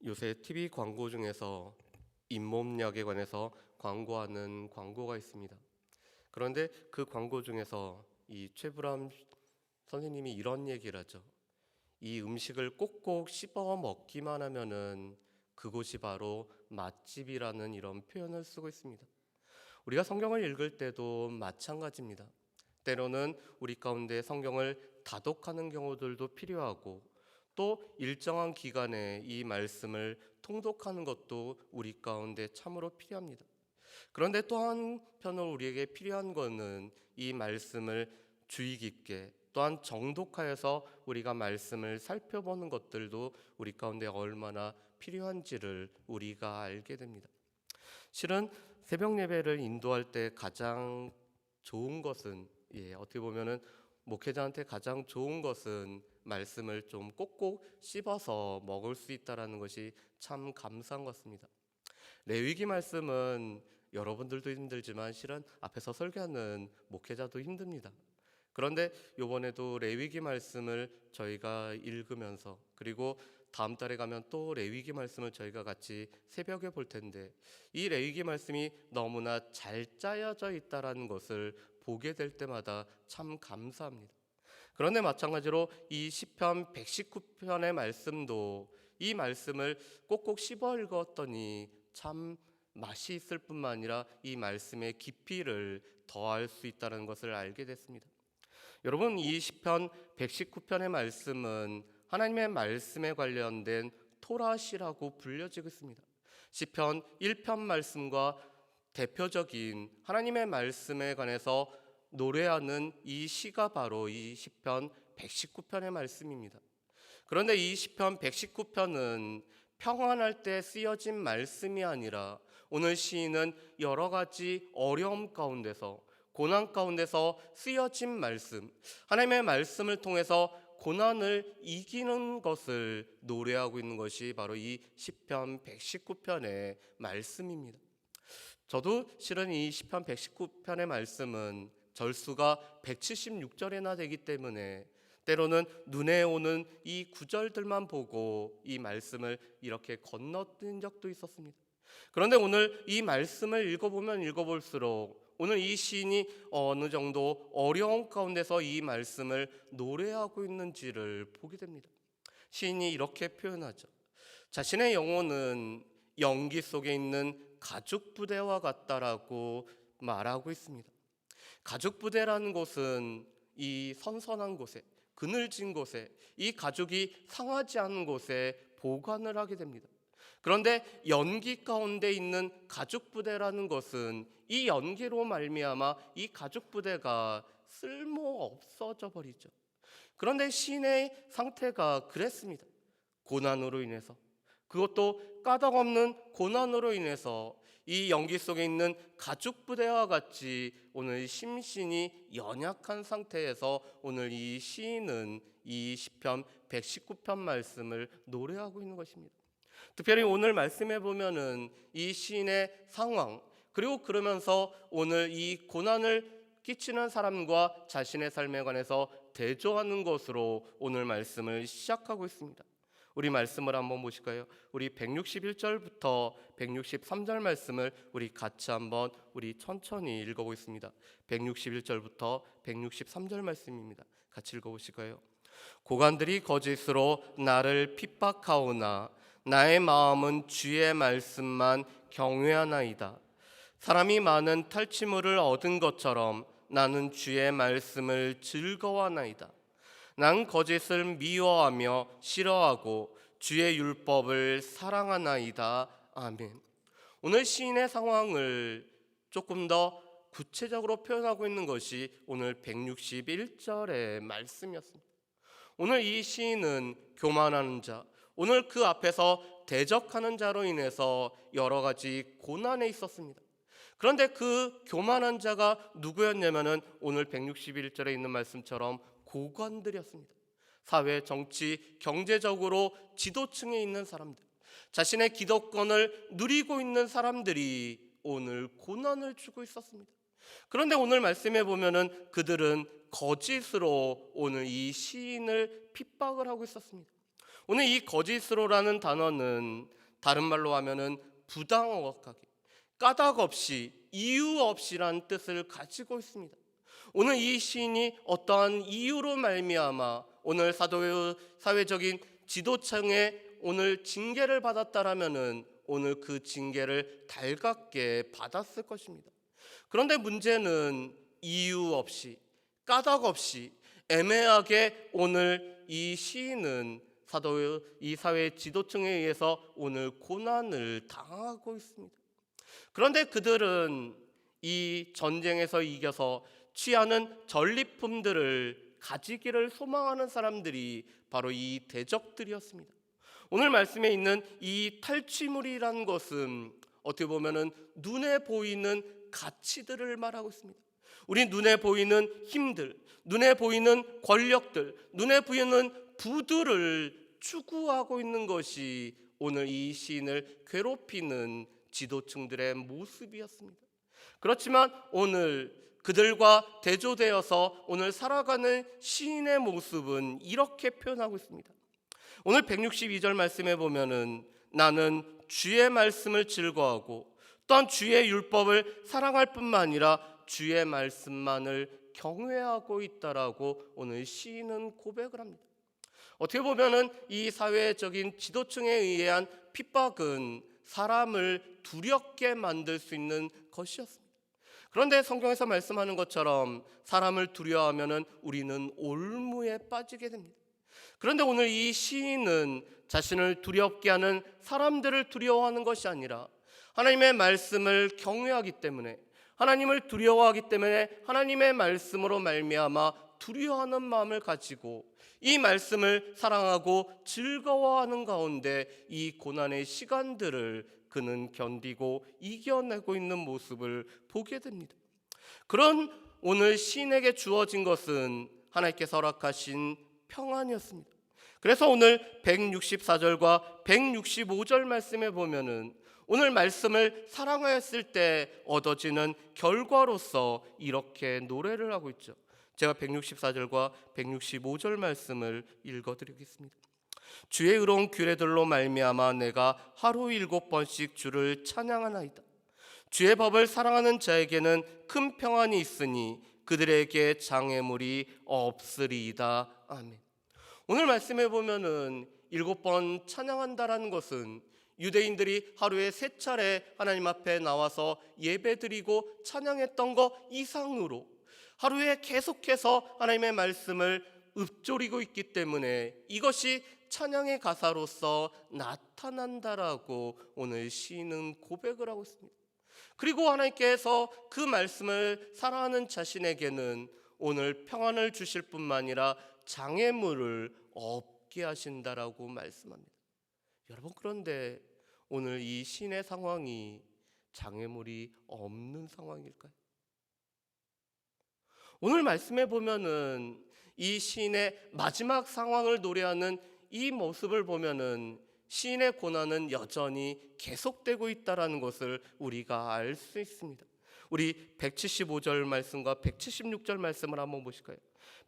요새 TV 광고 중에서 잇몸약에 관해서 광고하는 광고가 있습니다. 그런데 그 광고 중에서 이 최불암 선생님이 이런 얘기를 하죠. 이 음식을 꼭꼭 씹어 먹기만 하면은 그곳이 바로 맛집이라는 이런 표현을 쓰고 있습니다. 우리가 성경을 읽을 때도 마찬가지입니다. 때로는 우리 가운데 성경을 다독하는 경우들도 필요하고 또 일정한 기간에 이 말씀을 통독하는 것도 우리 가운데 참으로 필요합니다. 그런데 또 한편으로 우리에게 필요한 것은 이 말씀을 주의 깊게 또한 정독하여서 우리가 말씀을 살펴보는 것들도 우리 가운데 얼마나 필요한지를 우리가 알게 됩니다. 실은 새벽 예배를 인도할 때 가장 좋은 것은 어떻게 보면은 목회자한테 가장 좋은 것은 말씀을 좀 꼭꼭 씹어서 먹을 수 있다라는 것이 참 감사한 것 같습니다. 레위기 말씀은 여러분들도 힘들지만 실은 앞에서 설교하는 목회자도 힘듭니다. 그런데 이번에도 레위기 말씀을 저희가 읽으면서 그리고 다음 달에 가면 또 레위기 말씀을 저희가 같이 새벽에 볼 텐데 이 레위기 말씀이 너무나 잘 짜여져 있다라는 것을 보게 될 때마다 참 감사합니다. 그런데 마찬가지로 이 시편 119편의 말씀도 이 말씀을 꼭꼭 씹어 읽었더니 참 맛이 있을 뿐만 아니라 이 말씀의 깊이를 더할 수 있다는 것을 알게 됐습니다. 여러분, 이 시편 119편의 말씀은 하나님의 말씀에 관련된 토라시라고 불려지고 있습니다. 시편 1편 말씀과 대표적인 하나님의 말씀에 관해서 노래하는 이 시가 바로 이 시편 119편의 말씀입니다. 그런데 이 시편 119편은 평안할 때 쓰여진 말씀이 아니라 오늘 시인은 여러 가지 어려움 가운데서 고난 가운데서 쓰여진 말씀, 하나님의 말씀을 통해서 고난을 이기는 것을 노래하고 있는 것이 바로 이 시편 119편의 말씀입니다. 저도 실은 이 시편 119편의 말씀은 절수가 176절이나 되기 때문에 때로는 눈에 오는 이 구절들만 보고 이 말씀을 이렇게 건너뛴 적도 있었습니다. 그런데 오늘 이 말씀을 읽어보면 읽어볼수록 오늘 이 시인이 어느 정도 어려운 가운데서 이 말씀을 노래하고 있는지를 보게 됩니다. 시인이 이렇게 표현하죠. 자신의 영혼은 연기 속에 있는 가죽 부대와 같다라고 말하고 있습니다. 가죽 부대라는 곳은 이 선선한 곳에, 그늘진 곳에, 이 가죽이 상하지 않은 곳에 보관을 하게 됩니다. 그런데 연기 가운데 있는 가죽 부대라는 것은 이 연기로 말미암아 이 가죽 부대가 쓸모 없어져 버리죠. 그런데 시인의 상태가 그랬습니다. 고난으로 인해서, 그것도 까닭없는 고난으로 인해서 이 연기 속에 있는 가죽 부대와 같이 오늘 심신이 연약한 상태에서 오늘 이 시인은 이 시편 119편 말씀을 노래하고 있는 것입니다. 특별히 오늘 말씀해 보면은 이 시인의 상황, 그리고 그러면서 오늘 이 고난을 끼치는 사람과 자신의 삶에 관해서 대조하는 것으로 오늘 말씀을 시작하고 있습니다. 우리 말씀을 한번 보실까요? 우리 161절부터 163절 말씀을 우리 같이 한번 우리 천천히 읽어보겠습니다. 161절부터 163절 말씀입니다. 같이 읽어보실까요? 고관들이 거짓으로 나를 핍박하오나 나의 마음은 주의 말씀만 경외하나이다. 사람이 많은 탈취물을 얻은 것처럼 나는 주의 말씀을 즐거워하나이다. 난 거짓을 미워하며 싫어하고 주의 율법을 사랑하나이다. 아멘. 오늘 시인의 상황을 조금 더 구체적으로 표현하고 있는 것이 오늘 161절의 말씀이었습니다. 오늘 이 시인은 교만하는 자, 오늘 그 앞에서 대적하는 자로 인해서 여러 가지 고난에 있었습니다. 그런데 그 교만한 자가 누구였냐면은 오늘 161절에 있는 말씀처럼 고관들이었습니다. 사회, 정치, 경제적으로 지도층에 있는 사람들, 자신의 기득권을 누리고 있는 사람들이 오늘 고난을 주고 있었습니다. 그런데 오늘 말씀해 보면은 그들은 거짓으로 오늘 이 시인을 핍박을 하고 있었습니다. 오늘 이 거짓으로라는 단어는 다른 말로 하면은 부당하게, 까닭 없이, 이유 없이란 뜻을 가지고 있습니다. 오늘 이 시인이 어떠한 이유로 말미암아 오늘 사회적인 지도층에 오늘 징계를 받았다라면은 오늘 그 징계를 달갑게 받았을 것입니다. 그런데 문제는 이유 없이, 까닭 없이 애매하게 오늘 이 시인은 이 사회 지도층에 의해서 오늘 고난을 당하고 있습니다. 그런데 그들은 이 전쟁에서 이겨서 취하는 전리품들을 가지기를 소망하는 사람들이 바로 이 대적들이었습니다. 오늘 말씀에 있는 이 탈취물이라는 것은 어떻게 보면은 눈에 보이는 가치들을 말하고 있습니다. 우리 눈에 보이는 힘들, 눈에 보이는 권력들, 눈에 보이는 부들을 추구하고 있는 것이 오늘 이 시인을 괴롭히는 지도층들의 모습이었습니다. 그렇지만 오늘 그들과 대조되어서 오늘 살아가는 시인의 모습은 이렇게 표현하고 있습니다. 오늘 162절 말씀에 보면은 나는 주의 말씀을 즐거워하고 또한 주의 율법을 사랑할 뿐만 아니라 주의 말씀만을 경외하고 있다라고 오늘 시인은 고백을 합니다. 어떻게 보면은 이 사회적인 지도층에 의한 핍박은 사람을 두렵게 만들 수 있는 것이었습니다. 그런데 성경에서 말씀하는 것처럼 사람을 두려워하면은 우리는 올무에 빠지게 됩니다. 그런데 오늘 이 시인은 자신을 두렵게 하는 사람들을 두려워하는 것이 아니라 하나님의 말씀을 경외하기 때문에, 하나님을 두려워하기 때문에 하나님의 말씀으로 말미암아 두려워하는 마음을 가지고 이 말씀을 사랑하고 즐거워하는 가운데 이 고난의 시간들을 그는 견디고 이겨내고 있는 모습을 보게 됩니다. 그런 오늘 시인에게 주어진 것은 하나님께서 허락하신 평안이었습니다. 그래서 오늘 164절과 165절 말씀에 보면은 오늘 말씀을 사랑하였을 때 얻어지는 결과로서 이렇게 노래를 하고 있죠. 제가 164절과 165절 말씀을 읽어드리겠습니다. 주의 의로운 규례들로 말미암아 내가 하루 7번씩 주를 찬양하나이다. 주의 법을 사랑하는 자에게는 큰 평안이 있으니 그들에게 장애물이 없으리이다. 아멘. 오늘 말씀해 보면은 7번 찬양한다라는 것은 유대인들이 하루에 3차례 하나님 앞에 나와서 예배드리고 찬양했던 것 이상으로 하루에 계속해서 하나님의 말씀을 읊조리고 있기 때문에 이것이 찬양의 가사로서 나타난다라고 오늘 시인은 고백을 하고 있습니다. 그리고 하나님께서 그 말씀을 사랑하는 자신에게는 오늘 평안을 주실 뿐만 아니라 장애물을 없게 하신다라고 말씀합니다. 여러분, 그런데 오늘 이 시인의 상황이 장애물이 없는 상황일까요? 오늘 말씀에 보면은 이 시인의 마지막 상황을 노래하는 이 모습을 보면은 시인의 고난은 여전히 계속되고 있다라는 것을 우리가 알 수 있습니다. 우리 175절 말씀과 176절 말씀을 한번 보실까요?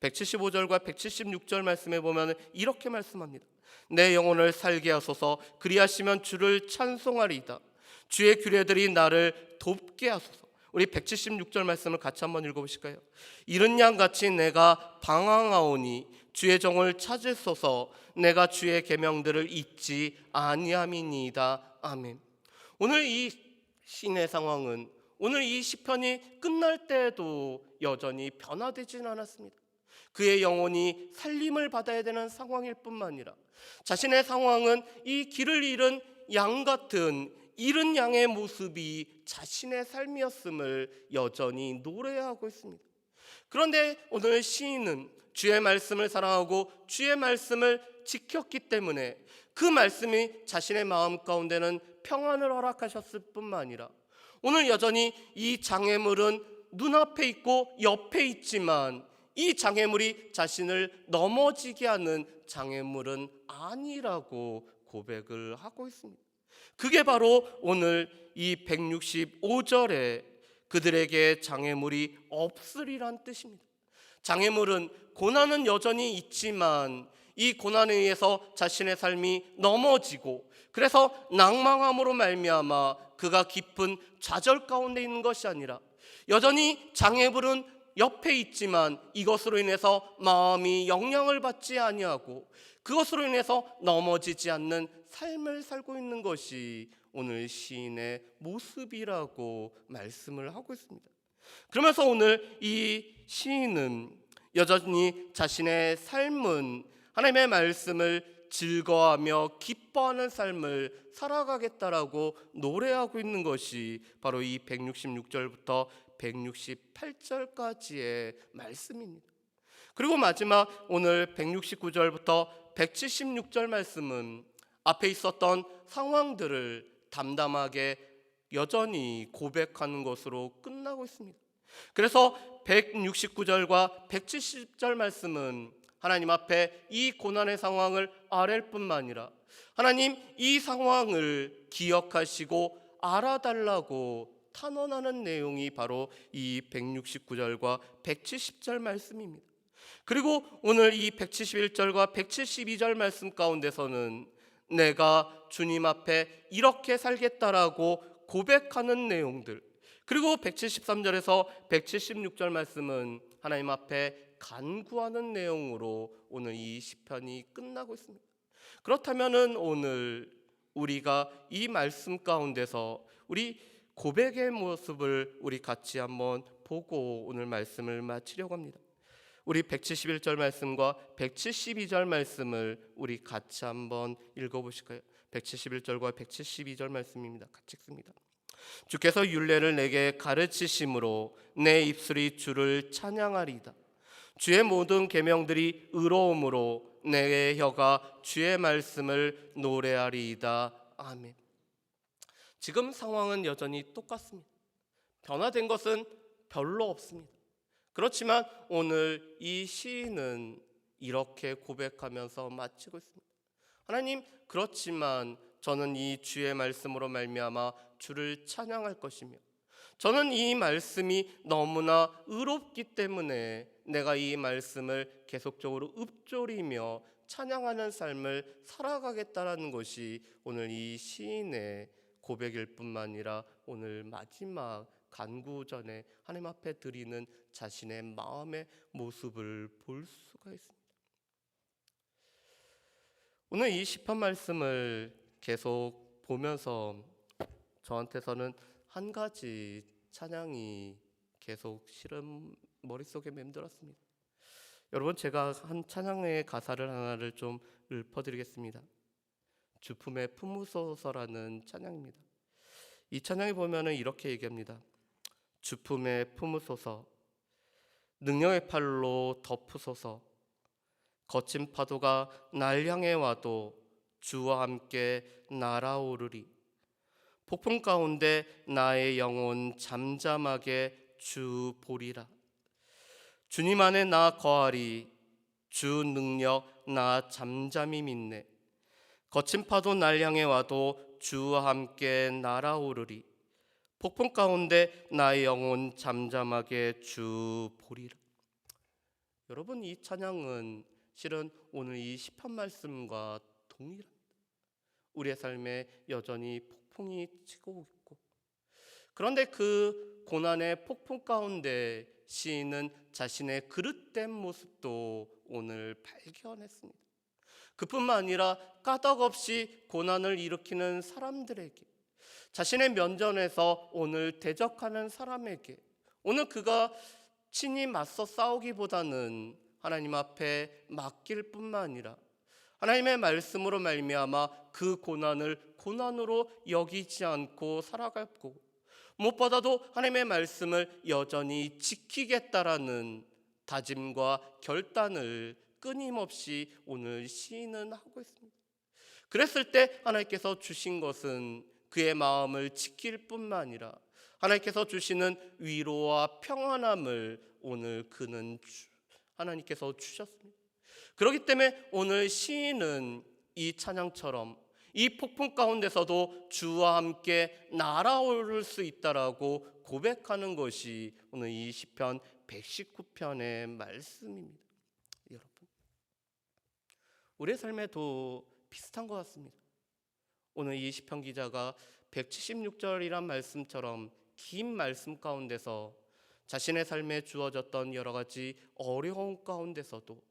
175절과 176절 말씀에 보면 이렇게 말씀합니다. 내 영혼을 살게 하소서. 그리하시면 주를 찬송하리이다. 주의 규례들이 나를 돕게 하소서. 우리 176절 말씀을 같이 한번 읽어보실까요? 이른 양같이 내가 방황하오니 주의 정을 찾으소서. 내가 주의 계명들을 잊지 아니함이니이다. 아멘. 오늘 이 시인의 상황은 오늘 이 시편이 끝날 때에도 여전히 변화되지는 않았습니다. 그의 영혼이 살림을 받아야 되는 상황일 뿐만 아니라 자신의 상황은 이 길을 잃은 양 같은 잃은 양의 모습이 자신의 삶이었음을 여전히 노래하고 있습니다. 그런데 오늘 시인은 주의 말씀을 사랑하고 주의 말씀을 지켰기 때문에 그 말씀이 자신의 마음 가운데는 평안을 허락하셨을 뿐만 아니라 오늘 여전히 이 장애물은 눈앞에 있고 옆에 있지만 이 장애물이 자신을 넘어지게 하는 장애물은 아니라고 고백을 하고 있습니다. 그게 바로 오늘 이 165절에 그들에게 장애물이 없으리란 뜻입니다. 장애물은 고난은 여전히 있지만 이 고난에 의해서 자신의 삶이 넘어지고 그래서 낭망함으로 말미암아 그가 깊은 좌절 가운데 있는 것이 아니라 여전히 장애물은 옆에 있지만 이것으로 인해서 마음이 영향을 받지 아니하고 그것으로 인해서 넘어지지 않는 삶을 살고 있는 것이 오늘 시인의 모습이라고 말씀을 하고 있습니다. 그러면서 오늘 이 시인은 여전히 자신의 삶은 하나님의 말씀을 즐거워하며 기뻐하는 삶을 살아가겠다라고 노래하고 있는 것이 바로 이 166절부터 168절까지의 말씀입니다. 그리고 마지막 오늘 169절부터 176절 말씀은 앞에 있었던 상황들을 담담하게 여전히 고백하는 것으로 끝나고 있습니다. 그래서 169절과 170절 말씀은 하나님 앞에 이 고난의 상황을 아랠 뿐만 아니라 하나님 이 상황을 기억하시고 알아달라고 탄원하는 내용이 바로 이 169절과 170절 말씀입니다. 그리고 오늘 이 171절과 172절 말씀 가운데서는 내가 주님 앞에 이렇게 살겠다라고 고백하는 내용들, 그리고 173절에서 176절 말씀은 하나님 앞에 간구하는 내용으로 오늘 이 시편이 끝나고 있습니다. 그렇다면은 오늘 우리가 이 말씀 가운데서 우리 고백의 모습을 우리 같이 한번 보고 오늘 말씀을 마치려고 합니다. 우리 171절 말씀과 172절 말씀을 우리 같이 한번 읽어보실까요? 171절과 172절 말씀입니다. 같이 읽습니다. 주께서 율례를 내게 가르치심으로 내 입술이 주를 찬양하리이다. 주의 모든 계명들이 의로움으로 내 혀가 주의 말씀을 노래하리이다. 아멘. 지금 상황은 여전히 똑같습니다. 변화된 것은 별로 없습니다. 그렇지만 오늘 이 시인은 이렇게 고백하면서 마치고 있습니다. 하나님, 그렇지만 저는 이 주의 말씀으로 말미암아 주를 찬양할 것이며 저는 이 말씀이 너무나 의롭기 때문에 내가 이 말씀을 계속적으로 읊조리며 찬양하는 삶을 살아가겠다라는 것이 오늘 이 시인의 고백일 뿐만 아니라 오늘 마지막 간구 전에 하나님 앞에 드리는 자신의 마음의 모습을 볼 수가 있습니다. 오늘 이 시편 말씀을 계속 보면서 저한테서는 한 가지 찬양이 계속 실은 머릿속에 맴돌았습니다. 여러분, 제가 한 찬양의 가사를 하나를 좀 읊어드리겠습니다. 주품에 품으소서라는 찬양입니다. 이 찬양에 보면은 이렇게 얘기합니다. 주품에 품으소서, 능력의 팔로 덮으소서, 거친 파도가 날 향해 와도 주와 함께 날아오르리. 폭풍 가운데 나의 영혼 잠잠하게 주 보리라. 주님 안에 나 거하리. 주 능력 나 잠잠히 믿네. 거친 파도 날 향해 와도 주와 함께 날아오르리. 폭풍 가운데 나의 영혼 잠잠하게 주 보리라. 여러분, 이 찬양은 실은 오늘 이 시편 말씀과 동일합니다. 우리의 삶에 여전히 폭풍이 치고 있고, 그런데 그 고난의 폭풍 가운데 시인은 자신의 그릇된 모습도 오늘 발견했습니다. 그뿐만 아니라 까닭없이 고난을 일으키는 사람들에게, 자신의 면전에서 오늘 대적하는 사람에게 오늘 그가 친히 맞서 싸우기보다는 하나님 앞에 맡길 뿐만 아니라 하나님의 말씀으로 말미암아 그 고난을 고난으로 여기지 않고 살아가고, 무엇보다도 하나님의 말씀을 여전히 지키겠다라는 다짐과 결단을 끊임없이 오늘 시인은 하고 있습니다. 그랬을 때 하나님께서 주신 것은 그의 마음을 지킬 뿐만 아니라 하나님께서 주시는 위로와 평안함을 오늘 그는 하나님께서 주셨습니다. 그렇기 때문에 오늘 시인은 이 찬양처럼 이 폭풍 가운데서도 주와 함께 날아오를 수 있다라고 고백하는 것이 오늘 이 시편 119편의 말씀입니다. 여러분, 우리의 삶에도 비슷한 것 같습니다. 오늘 이 시편 기자가 176절이란 말씀처럼 긴 말씀 가운데서 자신의 삶에 주어졌던 여러 가지 어려움 가운데서도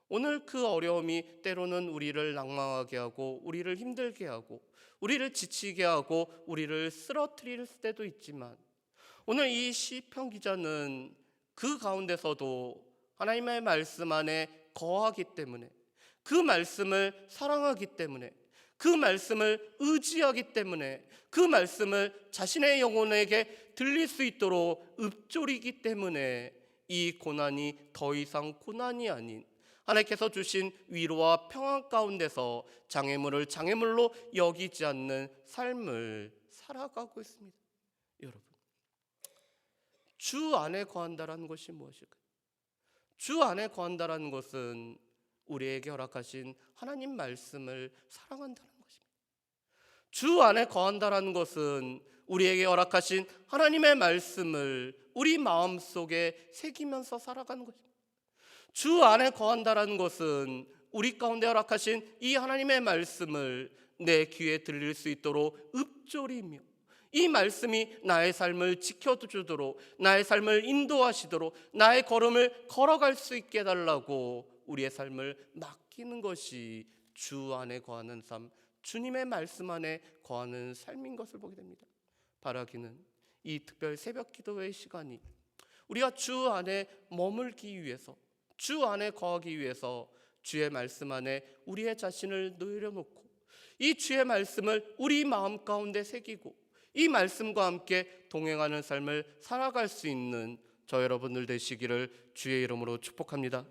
오늘 그 어려움이 때로는 우리를 낭망하게 하고 우리를 힘들게 하고 우리를 지치게 하고 우리를 쓰러뜨릴 때도 있지만 오늘 이 시편 기자는 그 가운데서도 하나님의 말씀 안에 거하기 때문에, 그 말씀을 사랑하기 때문에, 그 말씀을 의지하기 때문에, 그 말씀을 자신의 영혼에게 들릴 수 있도록 읊조리기 때문에 이 고난이 더 이상 고난이 아닌 하나님께서 주신 위로와 평안 가운데서 장애물을 장애물로 여기지 않는 삶을 살아가고 있습니다. 여러분, 주 안에 거한다라는 것이 무엇일까요? 주 안에 거한다라는 것은 우리에게 허락하신 하나님 말씀을 사랑한다는 것입니다. 주 안에 거한다라는 것은 우리에게 허락하신 하나님의 말씀을 우리 마음속에 새기면서 살아가는 것입니다. 주 안에 거한다라는 것은 우리 가운데 허락하신 이 하나님의 말씀을 내 귀에 들릴 수 있도록 읊조리며 이 말씀이 나의 삶을 지켜주도록, 나의 삶을 인도하시도록, 나의 걸음을 걸어갈 수 있게 해달라고 우리의 삶을 맡기는 것이 주 안에 거하는 삶, 주님의 말씀 안에 거하는 삶인 것을 보게 됩니다. 바라기는 이 특별 새벽 기도의 시간이 우리가 주 안에 머물기 위해서, 주 안에 거하기 위해서 주의 말씀 안에 우리의 자신을 내려놓고 이 주의 말씀을 우리 마음 가운데 새기고 이 말씀과 함께 동행하는 삶을 살아갈 수 있는 저 여러분들 되시기를 주의 이름으로 축복합니다.